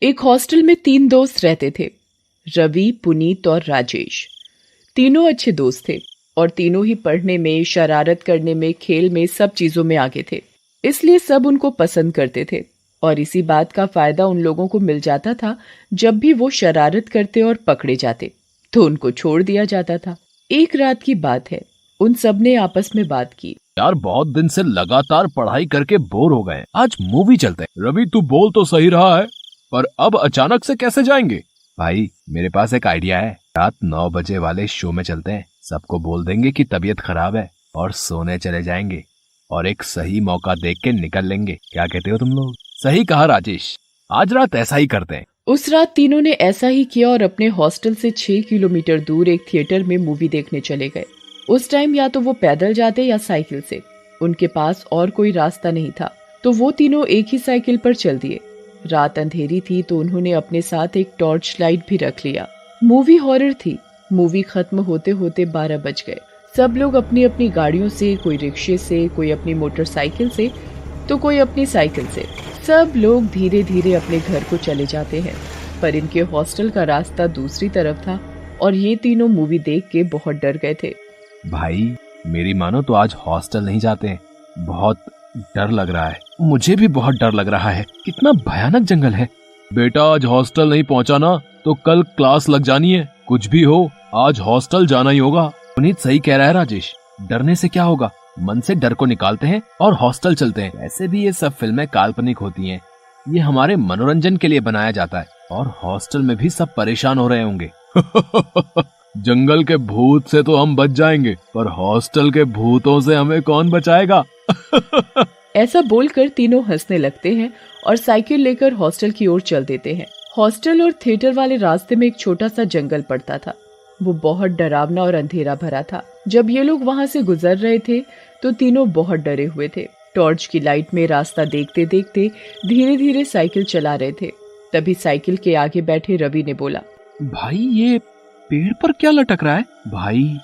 एक हॉस्टल में 3 दोस्त रहते थे, रवि, पुनीत और राजेश। तीनों अच्छे दोस्त थे और तीनों ही पढ़ने में, शरारत करने में, खेल में, सब चीजों में आगे थे। इसलिए सब उनको पसंद करते थे और इसी बात का फायदा उन लोगों को मिल जाता था। जब भी वो शरारत करते और पकड़े जाते तो उनको छोड़ दिया जाता था। एक रात की बात है, उन सब ने आपस में बात की। यार बहुत दिन से लगातार पढ़ाई करके बोर हो गए, आज मूवी चलते हैं। रवि तू बोल तो सही रहा है, पर अब अचानक से कैसे जाएंगे? भाई मेरे पास एक आइडिया है, रात 9 बजे वाले शो में चलते हैं। सबको बोल देंगे कि तबीयत खराब है और सोने चले जाएंगे और एक सही मौका देख के निकल लेंगे। क्या कहते हो तुम लोग? सही कहा राजेश, आज रात ऐसा ही करते हैं। उस रात तीनों ने ऐसा ही किया और अपने हॉस्टल से 6 किलोमीटर दूर एक थिएटर में मूवी देखने चले गए। उस टाइम या तो वो पैदल जाते या साइकिल से, उनके पास और कोई रास्ता नहीं था, तो वो तीनों एक ही साइकिल पर चल दिए। रात अंधेरी थी तो उन्होंने अपने साथ एक टॉर्च लाइट भी रख लिया। मूवी हॉरर थी। मूवी खत्म होते होते 12 बज गए। सब लोग अपनी अपनी गाड़ियों से, कोई रिक्शे से, कोई अपनी मोटरसाइकिल से, तो कोई अपनी साइकिल से, सब लोग धीरे धीरे अपने घर को चले जाते हैं। पर इनके हॉस्टल का रास्ता दूसरी तरफ था और ये तीनों मूवी देख के बहुत डर गए थे। भाई मेरी मानो तो आज हॉस्टल नहीं जाते हैं, बहुत डर लग रहा है। मुझे भी बहुत डर लग रहा है, कितना भयानक जंगल है। बेटा आज हॉस्टल नहीं पहुंचा ना तो कल क्लास लग जानी है। कुछ भी हो आज हॉस्टल जाना ही होगा। पुनीत सही कह रहा है राजेश, डरने से क्या होगा, मन से डर को निकालते हैं और हॉस्टल चलते हैं। वैसे भी ये सब फिल्में काल्पनिक होती हैं, ये हमारे मनोरंजन के लिए बनाया जाता है और हॉस्टल में भी सब परेशान हो रहे होंगे। जंगल के भूत से तो हम बच जाएंगे, पर हॉस्टल के भूतों से हमें कौन बचाएगा? ऐसा बोलकर तीनों हंसने लगते हैं और साइकिल लेकर हॉस्टल की ओर चल देते हैं। हॉस्टल और थिएटर वाले रास्ते में एक छोटा सा जंगल पड़ता था। वो बहुत डरावना और अंधेरा भरा था। जब ये लोग वहाँ से गुजर रहे थे तो तीनों बहुत डरे हुए थे। टॉर्च की लाइट में रास्ता देखते देखते धीरे धीरे साइकिल चला रहे थे। तभी साइकिल के आगे बैठे रवि ने बोला, भाई ये पेड़ पर क्या लटक रहा है? भाई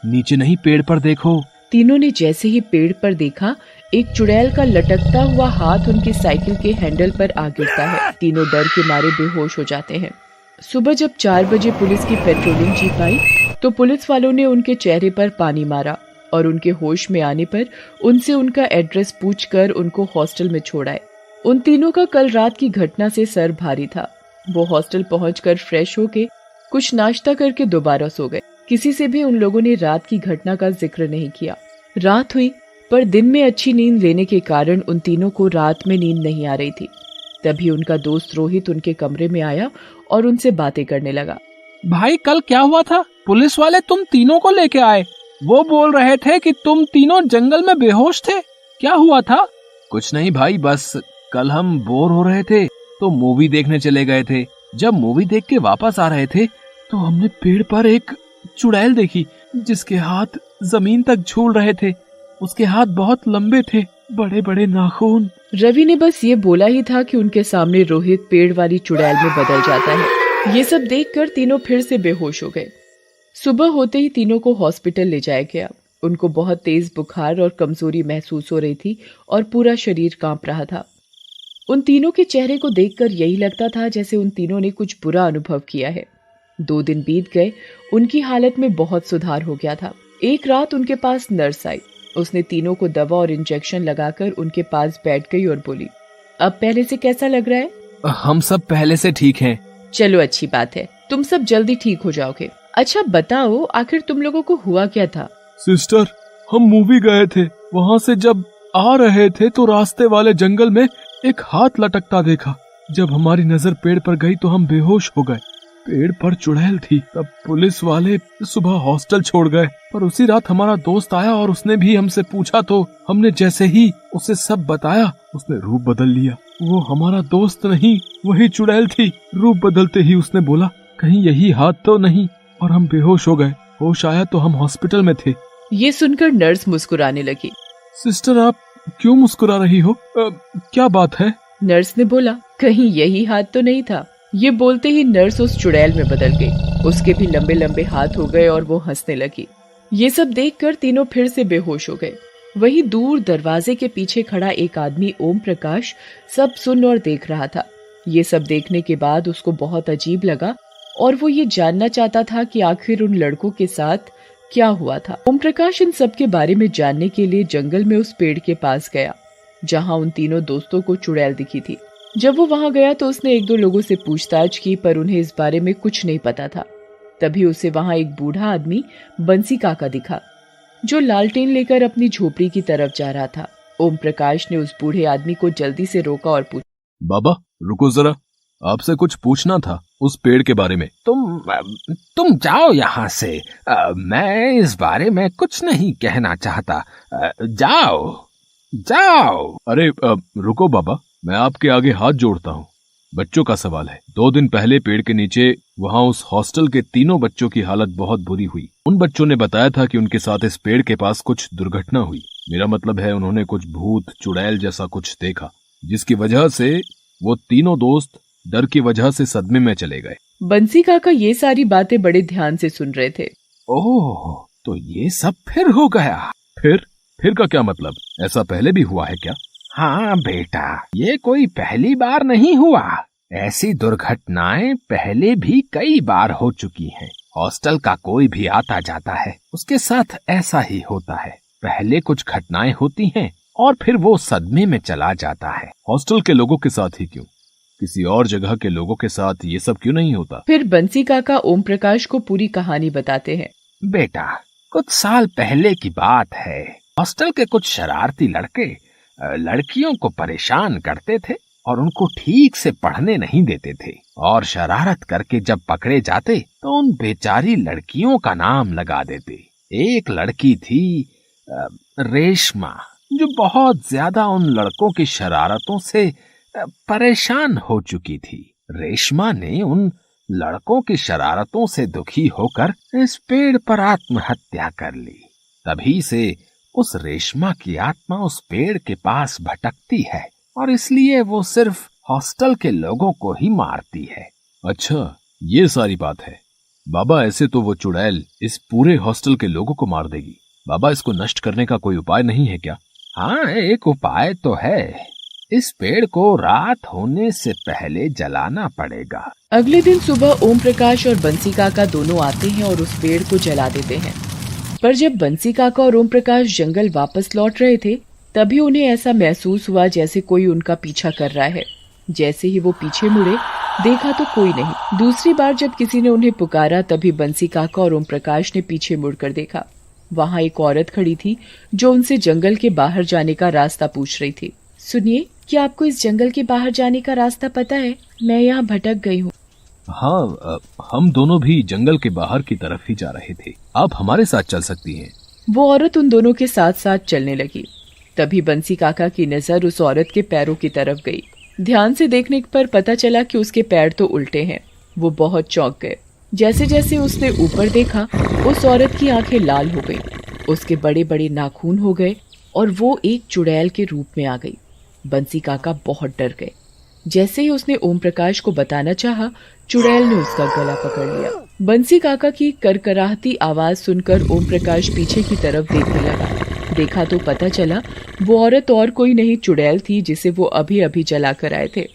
नीचे नहीं, पेड़ पर देखो। तीनों ने जैसे ही पेड़ पर देखा, एक चुड़ैल का लटकता हुआ हाथ उनकी साइकिल के हैंडल पर आ गिरता है। तीनों डर के मारे बेहोश हो जाते हैं। सुबह जब 4 बजे पुलिस की पेट्रोलिंग जीप आई तो पुलिस वालों ने उनके चेहरे पर पानी मारा और उनके होश में आने पर उनसे उनका एड्रेस पूछकर उनको हॉस्टल में छोड़ाए। उन तीनों का कल रात की घटना से सर भारी था। वो हॉस्टल पहुंचकर फ्रेश होके कुछ नाश्ता करके दोबारा सो गए। किसी से भी उन लोगों ने रात की घटना का जिक्र नहीं किया। रात हुई पर दिन में अच्छी नींद लेने के कारण उन तीनों को रात में नींद नहीं आ रही थी। तभी उनका दोस्त रोहित उनके कमरे में आया और उनसे बातें करने लगा। भाई कल क्या हुआ था? पुलिस वाले तुम तीनों को लेके आए, वो बोल रहे थे कि तुम तीनों जंगल में बेहोश थे, क्या हुआ था? कुछ नहीं भाई, बस कल हम बोर हो रहे थे तो मूवी देखने चले गए थे। जब मूवी देख के वापस आ रहे थे तो हमने पेड़ पर एक चुड़ैल देखी जिसके हाथ जमीन तक झूल रहे थे। उसके हाथ बहुत लंबे थे, बड़े बड़े नाखून। रवि ने बस ये बोला ही था कि उनके सामने रोहित पेड़ वाली चुड़ैल में बदल जाता है। ये सब देखकर तीनों फिर से बेहोश हो गए। सुबह होते ही तीनों को हॉस्पिटल ले जाया गया। उनको बहुत तेज बुखार और कमजोरी महसूस हो रही थी और पूरा शरीर कांप रहा था। उन तीनों के चेहरे को देखकर यही लगता था जैसे उन तीनों ने कुछ बुरा अनुभव किया है। 2 दिन बीत गए, उनकी हालत में बहुत सुधार हो गया था। एक रात उनके पास नर्स आई। उसने तीनों को दवा और इंजेक्शन लगाकर उनके पास बैठ गई और बोली, अब पहले से कैसा लग रहा है? हम सब पहले से ठीक हैं। चलो अच्छी बात है, तुम सब जल्दी ठीक हो जाओगे। अच्छा बताओ, आखिर तुम लोगों को हुआ क्या था? सिस्टर, हम मूवी गए थे, वहाँ से जब आ रहे थे तो रास्ते वाले जंगल में एक हाथ लटकता देखा। जब हमारी नजर पेड़ पर गई तो हम बेहोश हो गए। पेड़ पर चुड़ैल थी। तब पुलिस वाले सुबह हॉस्टल छोड़ गए, पर उसी रात हमारा दोस्त आया और उसने भी हमसे पूछा तो हमने जैसे ही उसे सब बताया, उसने रूप बदल लिया। वो हमारा दोस्त नहीं, वही चुड़ैल थी। रूप बदलते ही उसने बोला, कहीं यही हाथ तो नहीं, और हम बेहोश हो गए। होश आया तो हम हॉस्पिटल में थे। ये सुनकर नर्स मुस्कुराने लगी। सिस्टर, आप क्यों मुस्कुरा रही हो? क्या बात है? नर्स ने बोला, कहीं यही हाथ तो नहीं था। ये बोलते ही नर्स उस चुड़ैल में बदल गई। उसके भी लंबे लंबे हाथ हो गए और वो हंसने लगी। ये सब देखकर तीनों फिर से बेहोश हो गए। वहीं दूर दरवाजे के पीछे खड़ा एक आदमी, ओम प्रकाश, सब सुन और देख रहा था। ये सब देखने के बाद उसको बहुत अजीब लगा और वो ये जानना चाहता था कि आखिर उन लड़कों के साथ क्या हुआ था। ओम प्रकाश इन सब के बारे में जानने के लिए जंगल में उस पेड़ के पास गया जहाँ उन तीनों दोस्तों को चुड़ैल दिखी थी। जब वो वहां गया तो उसने एक दो लोगों से पूछताछ की, पर उन्हें इस बारे में कुछ नहीं पता था। तभी उसे वहां एक बूढ़ा आदमी बंसी काका दिखा जो लालटेन लेकर अपनी झोपड़ी की तरफ जा रहा था। ओम प्रकाश ने उस बूढ़े आदमी को जल्दी से रोका और पूछा, बाबा रुको जरा, आपसे कुछ पूछना था उस पेड़ के बारे में। तुम जाओ यहाँ से। मैं इस बारे में कुछ नहीं कहना चाहता। जाओ जाओ। अरे रुको बाबा, मैं आपके आगे हाथ जोड़ता हूँ। बच्चों का सवाल है। 2 दिन पहले पेड़ के नीचे वहाँ उस हॉस्टल के 3 बच्चों की हालत बहुत बुरी हुई। उन बच्चों ने बताया था कि उनके साथ इस पेड़ के पास कुछ दुर्घटना हुई। मेरा मतलब है उन्होंने कुछ भूत चुड़ैल जैसा कुछ देखा, जिसकी वजह से वो 3 दोस्त डर की वजह से सदमे में चले गए। बंसी काका ये सारी बातें बड़े ध्यान से सुन रहे थे। ओह, तो ये सब फिर हो गया। फिर का क्या मतलब? ऐसा पहले भी हुआ है क्या? हाँ बेटा, ये कोई पहली बार नहीं हुआ। ऐसी दुर्घटनाएं पहले भी कई बार हो चुकी हैं। हॉस्टल का कोई भी आता जाता है, उसके साथ ऐसा ही होता है। पहले कुछ घटनाएं होती हैं और फिर वो सदमे में चला जाता है। हॉस्टल के लोगों के साथ ही क्यों? किसी और जगह के लोगों के साथ ये सब क्यों नहीं होता? फिर बंसी काका ओम प्रकाश को पूरी कहानी बताते हैं। बेटा, कुछ साल पहले की बात है। हॉस्टल के कुछ शरारती लड़के लड़कियों को परेशान करते थे और उनको ठीक से पढ़ने नहीं देते थे, और शरारत करके जब पकड़े जाते तो उन बेचारी लड़कियों का नाम लगा देते। एक लड़की थी रेशमा, जो बहुत ज्यादा उन लड़कों की शरारतों से परेशान हो चुकी थी। रेशमा ने उन लड़कों की शरारतों से दुखी होकर इस पेड़ पर आत्महत्या कर ली। तभी से उस रेशमा की आत्मा उस पेड़ के पास भटकती है और इसलिए वो सिर्फ हॉस्टल के लोगों को ही मारती है। अच्छा, ये सारी बात है। बाबा, ऐसे तो वो चुड़ैल इस पूरे हॉस्टल के लोगों को मार देगी। बाबा, इसको नष्ट करने का कोई उपाय नहीं है क्या? हाँ, एक उपाय तो है। इस पेड़ को रात होने से पहले जलाना पड़ेगा। अगले दिन सुबह ओम प्रकाश और बंसी काका दोनों आते हैं और उस पेड़ को जला देते हैं। पर जब बंसी काका और ओम प्रकाश जंगल वापस लौट रहे थे, तभी उन्हें ऐसा महसूस हुआ जैसे कोई उनका पीछा कर रहा है। जैसे ही वो पीछे मुड़े, देखा तो कोई नहीं। दूसरी बार जब किसी ने उन्हें पुकारा, तभी बंसी काका और ओम प्रकाश ने पीछे मुड़कर देखा। वहाँ एक औरत खड़ी थी जो उनसे जंगल के बाहर जाने का रास्ता पूछ रही थी। सुनिए, क्या आपको इस जंगल के बाहर जाने का रास्ता पता है? मैं यहाँ भटक गई हूँ। हाँ, हम दोनों भी जंगल के बाहर की तरफ ही जा रहे थे। आप हमारे साथ चल सकती हैं। वो औरत उन दोनों के साथ साथ चलने लगी। तभी बंसी काका की नजर उस औरत के पैरों की तरफ गई। ध्यान से देखने पर पता चला कि उसके पैर तो उल्टे हैं। वो बहुत चौंक गए। जैसे जैसे उसने ऊपर देखा, उस औरत की आंखें लाल हो गई, उसके बड़े बड़े नाखून हो गए और वो एक चुड़ैल के रूप में आ गई। बंसी काका बहुत डर गए। जैसे ही उसने ओम प्रकाश को बताना चाहा, चुड़ैल ने उसका गला पकड़ लिया। बंसी काका की करकराहती आवाज सुनकर ओम प्रकाश पीछे की तरफ देखने लगा। देखा तो पता चला वो औरत और कोई नहीं, चुड़ैल थी जिसे वो अभी अभी जला कर आए थे।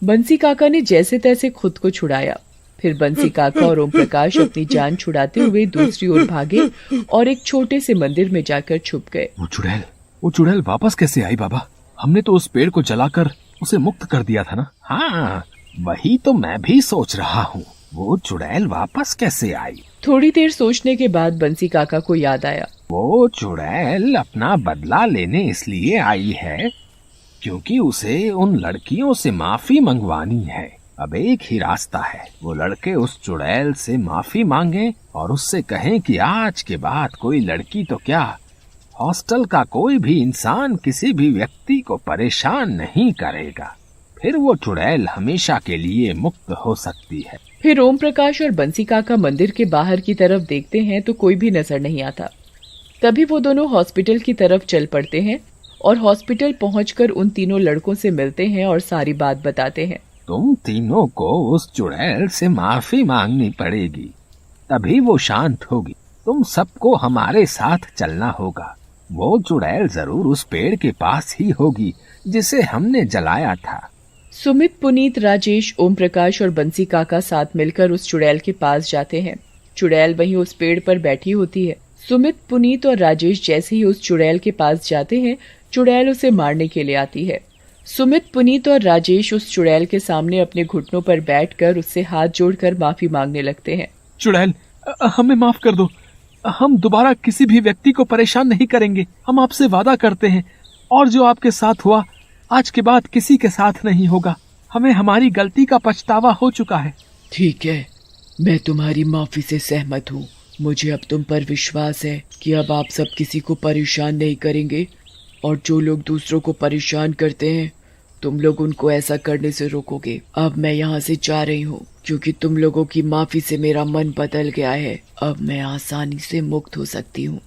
बंसी काका ने जैसे तैसे खुद को छुड़ाया। फिर बंसी काका और ओम प्रकाश अपनी जान छुड़ाते हुए दूसरी ओर भागे और एक छोटे से मंदिर में जाकर छुप गए। वो चुड़ैल वापस कैसे आई बाबा? हमने तो उस पेड़ को जलाकर उसे मुक्त कर दिया था ना। हाँ, वही तो मैं भी सोच रहा हूँ। वो चुड़ैल वापस कैसे आई? थोड़ी देर सोचने के बाद बंसी काका को याद आया। वो चुड़ैल अपना बदला लेने इसलिए आई है क्योंकि उसे उन लड़कियों से माफी मंगवानी है। अब एक ही रास्ता है, वो लड़के उस चुड़ैल से माफी मांगे और उससे कहें कि आज के बाद कोई लड़की तो क्या, हॉस्टल का कोई भी इंसान किसी भी व्यक्ति को परेशान नहीं करेगा। फिर वो चुड़ैल हमेशा के लिए मुक्त हो सकती है। फिर ओम प्रकाश और बंसी काका मंदिर के बाहर की तरफ देखते हैं तो कोई भी नजर नहीं आता। तभी वो दोनों हॉस्पिटल की तरफ चल पड़ते हैं और हॉस्पिटल पहुंचकर उन तीनों लड़कों से मिलते हैं और सारी बात बताते हैं। तुम तीनों को उस चुड़ैल से माफी मांगनी पड़ेगी, तभी वो शांत होगी। तुम सबको हमारे साथ चलना होगा। वो चुड़ैल जरूर उस पेड़ के पास ही होगी जिसे हमने जलाया था। सुमित, पुनीत, राजेश, ओम प्रकाश और बंसी काका साथ मिलकर उस चुड़ैल के पास जाते हैं। चुड़ैल वहीं उस पेड़ पर बैठी होती है। सुमित, पुनीत और राजेश जैसे ही उस चुड़ैल के पास जाते हैं, चुड़ैल उसे मारने के लिए आती है। सुमित, पुनीत और राजेश उस चुड़ैल के सामने अपने घुटनों पर बैठकर उससे हाथ जोड़कर माफी मांगने लगते हैं। चुड़ैल, हमें माफ कर दो। हम दोबारा किसी भी व्यक्ति को परेशान नहीं करेंगे। हम आपसे वादा करते हैं, और जो आपके साथ हुआ आज के बाद किसी के साथ नहीं होगा। हमें हमारी गलती का पछतावा हो चुका है। ठीक है, मैं तुम्हारी माफी से सहमत हूँ। मुझे अब तुम पर विश्वास है कि अब आप सब किसी को परेशान नहीं करेंगे, और जो लोग दूसरों को परेशान करते हैं तुम लोग उनको ऐसा करने से रोकोगे। अब मैं यहाँ से जा रही हूँ, क्योंकि तुम लोगों की माफी से मेरा मन बदल गया है। अब मैं आसानी से मुक्त हो सकती हूँ।